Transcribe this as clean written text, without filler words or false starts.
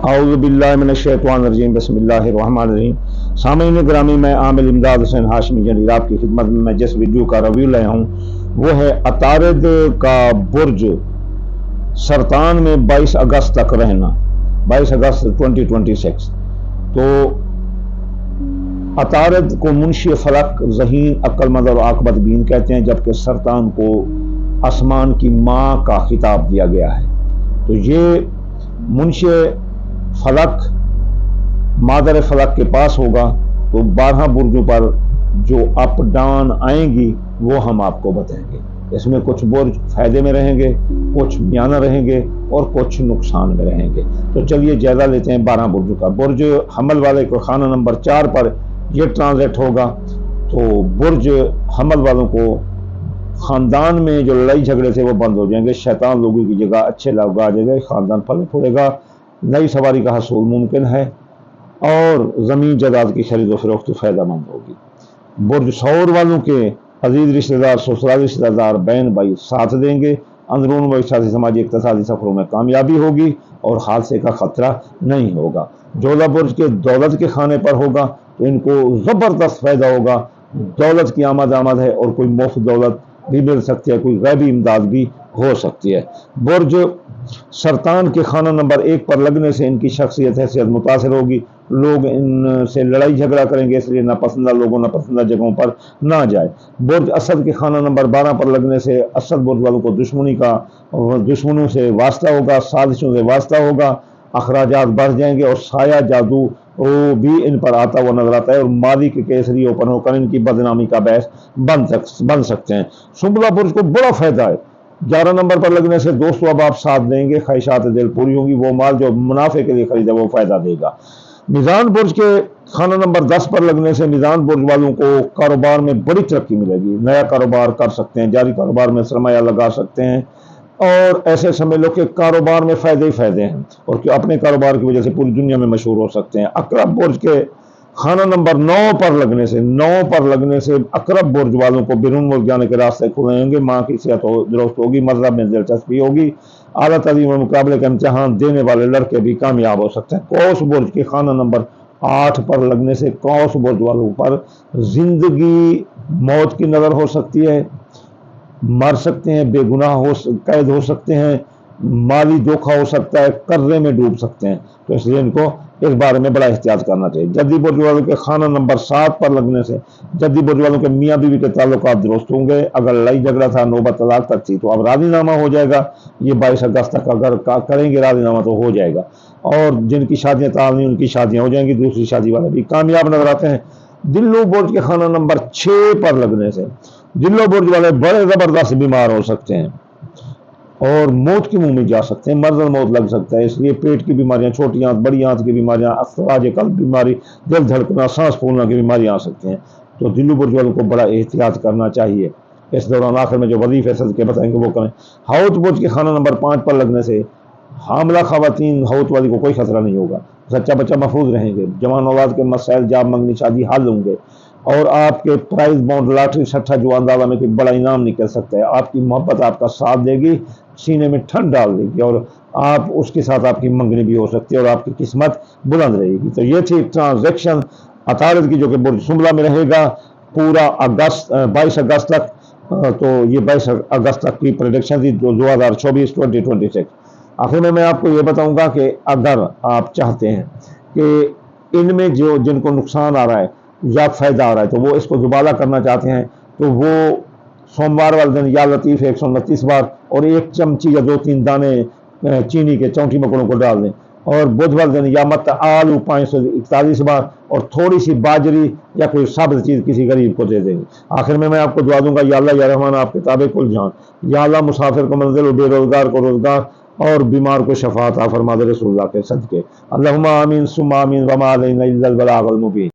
اعوذ باللہ من الشیطان الرجیم بسم اللہ الرحمن الرحیم۔ سامعین گرامی، میں عامل امداد حسین ہاشمی جنید آپ کی خدمت میں جس ویڈیو کا ریویو لایا ہوں وہ ہے عطارد کا برج سرطان میں 22 اگست تک رہنا، 22 اگست 2026۔ تو عطارد کو منشی فلک، ذہین، عقل مند اور عاقبت بین کہتے ہیں، جبکہ سرطان کو آسمان کی ماں کا خطاب دیا گیا ہے۔ تو یہ منشی فلک مادر فلک کے پاس ہوگا، تو 12 برجوں پر جو اپ ڈاؤن آئیں گی وہ ہم آپ کو بتائیں گے۔ اس میں کچھ برج فائدے میں رہیں گے، کچھ میانہ رہیں گے اور کچھ نقصان میں رہیں گے۔ تو چلیے جائزہ لیتے ہیں 12 برجوں کا۔ برج حمل والے کو خانہ نمبر 4 پر یہ ٹرانزٹ ہوگا، تو برج حمل والوں کو خاندان میں جو لڑائی جھگڑے تھے وہ بند ہو جائیں گے، شیطان لوگوں کی جگہ اچھے لوگ آ جائیں گے، خاندان پھل پھولے گا، نئی سواری کا حصول ممکن ہے اور زمین جائیداد کی خرید و فروخت فائدہ مند ہوگی۔ برج ثور والوں کے عزیز رشتہ دار، سسرالی رشتہ دار، بہن بھائی ساتھ دیں گے، اندرون و سیاسی سماجی اقتصادی سفروں میں کامیابی ہوگی اور حادثے کا خطرہ نہیں ہوگا۔ جوزہ برج کے دولت کے خانے پر ہوگا تو ان کو زبردست فائدہ ہوگا، دولت کی آمد ہے اور کوئی مفت دولت بھی مل سکتی ہے، کوئی غیبی امداد بھی ہو سکتی ہے۔ برج سرطان کے خانہ نمبر 1 پر لگنے سے ان کی شخصیت حیثیت متاثر ہوگی، لوگ ان سے لڑائی جھگڑا کریں گے، اس لیے ناپسندہ لوگوں ناپسندہ جگہوں پر نہ جائے۔ برج اسد کے خانہ نمبر 12 پر لگنے سے اسد برج والوں کو دشمنوں سے واسطہ ہوگا، سازشوں سے واسطہ ہوگا، اخراجات بڑھ جائیں گے اور سایہ جادو وہ بھی ان پر آتا ہوا نظر آتا ہے اور ماضی کے کیسری اوپن ہو کر ان کی بدنامی کا باعث بن سکتے ہیں۔ سنبلہ برج کو بڑا فائدہ ہے، 11 نمبر پر لگنے سے دوست و احباب ساتھ دیں گے، خواہشات دل پوری ہوں گی، وہ مال جو منافع کے لیے خریدا وہ فائدہ دے گا۔ میزان برج کے خانہ نمبر 10 پر لگنے سے میزان برج والوں کو کاروبار میں بڑی ترقی ملے گی، نیا کاروبار کر سکتے ہیں، جاری کاروبار میں سرمایہ لگا سکتے ہیں اور ایسے سمجھ لو کہ کاروبار میں فائدے ہی فائدے ہیں اور کہ اپنے کاروبار کی وجہ سے پوری دنیا میں مشہور ہو سکتے ہیں۔ عقرب برج کے خانہ نمبر 9 پر لگنے سے عقرب برج والوں کو بیرون ملک جانے کے راستے کھلے ہوں گے، ماں کی صحت درست ہوگی، مذہب میں دلچسپی ہوگی، اعلیٰ تعلیم اور مقابلے کا امتحان دینے والے لڑکے بھی کامیاب ہو سکتے ہیں۔ قوس برج کے خانہ نمبر 8 پر لگنے سے قوس برج والوں پر زندگی موت کی نظر ہو سکتی ہے، مر سکتے ہیں، بے گناہ قید ہو سکتے ہیں، مالی دھوکہ ہو سکتا ہے، قرضے میں ڈوب سکتے ہیں، تو اس لیے ان کو اس بارے میں بڑا احتیاط کرنا چاہیے۔ جدی برج والوں کے خانہ نمبر 7 پر لگنے سے جدی برج والوں کے میاں بیوی کے تعلقات درست ہوں گے، اگر لڑائی جھگڑا تھا، نوبت طلاق تک تھی تو اب راضی نامہ ہو جائے گا، یہ 22 اگست تک اگر کریں گے راضی نامہ تو ہو جائے گا، اور جن کی شادیاں تعلق نہیں ان کی شادیاں ہو جائیں گی، دوسری شادی والے بھی کامیاب نظر آتے ہیں۔ دلو برج کے خانہ نمبر 6 پر لگنے سے دلو برج والے بڑے زبردست بیمار ہو سکتے ہیں اور موت کے منہ میں جا سکتے ہیں، مرض موت لگ سکتا ہے، اس لیے پیٹ کی بیماریاں، چھوٹی آنت، بڑی آنت کی بیماریاں، اخراج قلب بیماری، دل دھڑکنا، سانس پھولنا کی بیماریاں آ سکتے ہیں، تو دلو برج والوں کو بڑا احتیاط کرنا چاہیے۔ اس دوران آخر میں جو وظیفے صدقے بتائیں گے وہ کریں۔ حوت برج کے خانہ نمبر 5 پر لگنے سے حاملہ خواتین حوت والی کو کوئی خطرہ نہیں ہوگا، سچا بچہ محفوظ رہیں گے، جوان اولاد کے مسائل، جاب منگنی، شادی حل ہوں گے اور آپ کے پرائز بانڈ، لاٹری، سٹھا جو اندازہ میں کوئی بڑا انعام نکل سکتا ہے، آپ کی محبت آپ کا ساتھ دے گی، سینے میں ٹھنڈ ڈال دے گی اور آپ اس کے ساتھ آپ کی منگنی بھی ہو سکتی ہے اور آپ کی قسمت بلند رہے گی۔ تو یہ تھی ٹرانزیکشن عطارد کی جو کہ برج سنبلہ میں رہے گا پورا 22 اگست تک، تو یہ 22 اگست تک کی پریڈکشن تھی 2024-2026۔ آخر میں آپ کو یہ بتاؤں گا کہ اگر آپ چاہتے ہیں کہ ان میں جن کو نقصان آ رہا ہے یا فائدہ آ رہا ہے تو وہ اس کو زبالہ کرنا چاہتے ہیں تو وہ سوموار والے دن یا لطیف 129 بار اور 1 چمچی یا 2-3 دانے چینی کے چونٹی مکڑوں کو ڈال دیں، اور بدھ والے دن یا مت آلو 541 بار اور تھوڑی سی باجری یا کوئی سبز چیز کسی غریب کو دے دیں گے۔ آخر میں آپ کو دعا دوں گا، یا اللہ یا رحمان آپ کتاب کل جہان، یا اللہ مسافر کو منزل و بے روزگار کو روزگار اور بیمار کو شفا عطا فرما دے رسول اللہ کے صدقے، اللہم آمین ثم آمین وما علینا الا البلاغ المبین۔